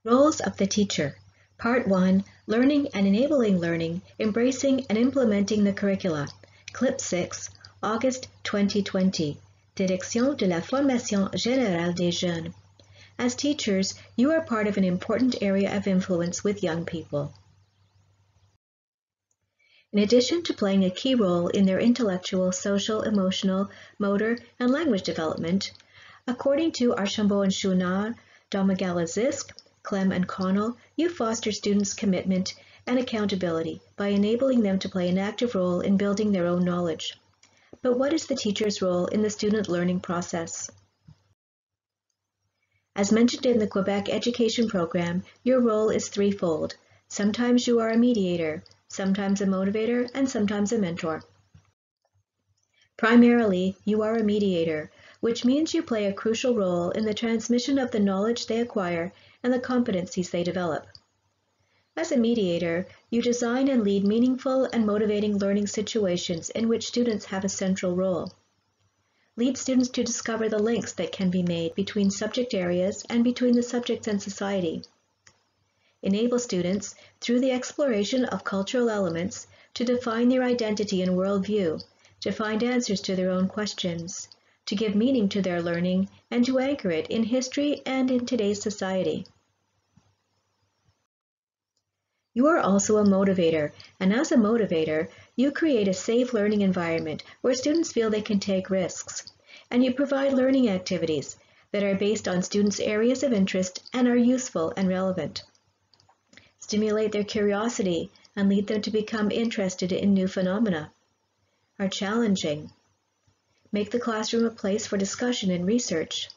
Roles of the Teacher. Part 1, Learning and Enabling Learning, Embracing and Implementing the Curricula. Clip 6, August 2020. Direction de la Formation Générale des Jeunes. As teachers, you are part of an important area of influence with young people. In addition to playing a key role in their intellectual, social, emotional, motor, and language development, according to Archambault and Chouinard, Domagala-Zisk, Clem and Connell, you foster students' commitment and accountability by enabling them to play an active role in building their own knowledge. But what is the teacher's role in the student learning process? As mentioned in the Quebec Education Program, your role is threefold. Sometimes you are a mediator, sometimes a motivator, and sometimes a mentor. Primarily, you are a mediator, which means you play a crucial role in the transmission of the knowledge they acquire and the competencies they develop. As a mediator, you design and lead meaningful and motivating learning situations in which students have a central role. Lead students to discover the links that can be made between subject areas and between the subjects and society. Enable students, through the exploration of cultural elements, to define their identity and worldview, to find answers to their own questions, to give meaning to their learning, and to anchor it in history and in today's society. You are also a motivator, and as a motivator, you create a safe learning environment where students feel they can take risks, and you provide learning activities that are based on students' areas of interest and are useful and relevant. Stimulate their curiosity and lead them to become interested in new phenomena. Are challenging. Make the classroom a place for discussion and research.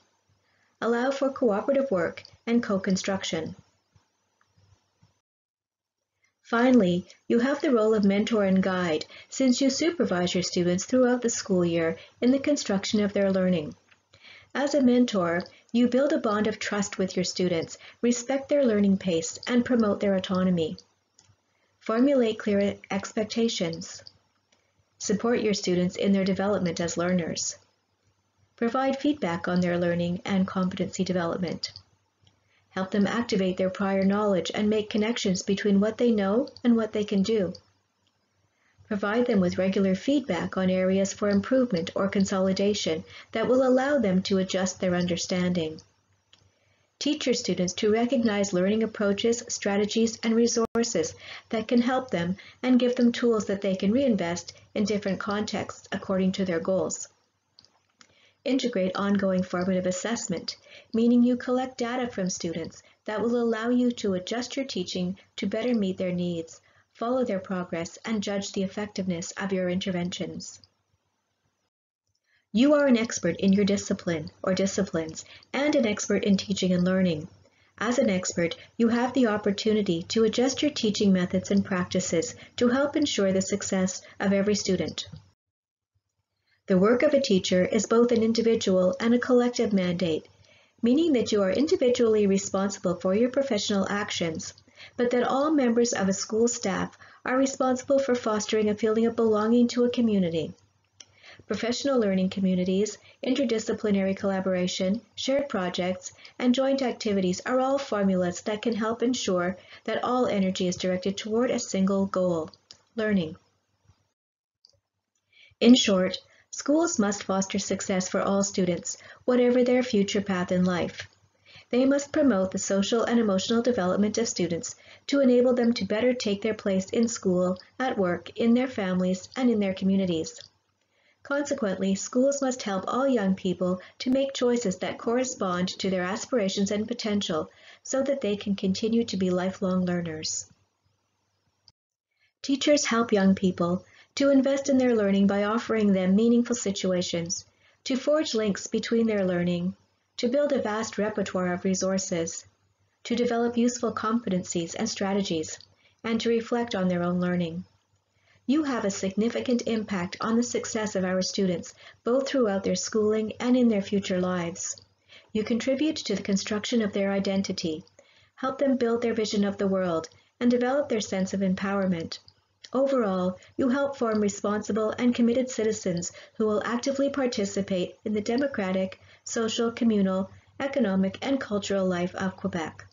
Allow for cooperative work and co-construction. Finally, you have the role of mentor and guide, since you supervise your students throughout the school year in the construction of their learning. As a mentor, you build a bond of trust with your students, respect their learning pace, and promote their autonomy. Formulate clear expectations. Support your students in their development as learners. Provide feedback on their learning and competency development. Help them activate their prior knowledge and make connections between what they know and what they can do. Provide them with regular feedback on areas for improvement or consolidation that will allow them to adjust their understanding. Teach your students to recognize learning approaches, strategies, and resources that can help them and give them tools that they can reinvest in different contexts according to their goals. Integrate ongoing formative assessment, meaning you collect data from students that will allow you to adjust your teaching to better meet their needs, follow their progress, and judge the effectiveness of your interventions. You are an expert in your discipline or disciplines and an expert in teaching and learning. As an expert, you have the opportunity to adjust your teaching methods and practices to help ensure the success of every student. The work of a teacher is both an individual and a collective mandate, meaning that you are individually responsible for your professional actions, but that all members of a school staff are responsible for fostering a feeling of belonging to a community. Professional learning communities, interdisciplinary collaboration, shared projects, and joint activities are all formulas that can help ensure that all energy is directed toward a single goal, learning. In short, schools must foster success for all students, whatever their future path in life. They must promote the social and emotional development of students to enable them to better take their place in school, at work, in their families, and in their communities. Consequently, schools must help all young people to make choices that correspond to their aspirations and potential so that they can continue to be lifelong learners. Teachers help young people to invest in their learning by offering them meaningful situations, to forge links between their learning, to build a vast repertoire of resources, to develop useful competencies and strategies, and to reflect on their own learning. You have a significant impact on the success of our students, both throughout their schooling and in their future lives. You contribute to the construction of their identity, help them build their vision of the world, and develop their sense of empowerment. Overall, you help form responsible and committed citizens who will actively participate in the democratic, social, communal, economic, and cultural life of Quebec.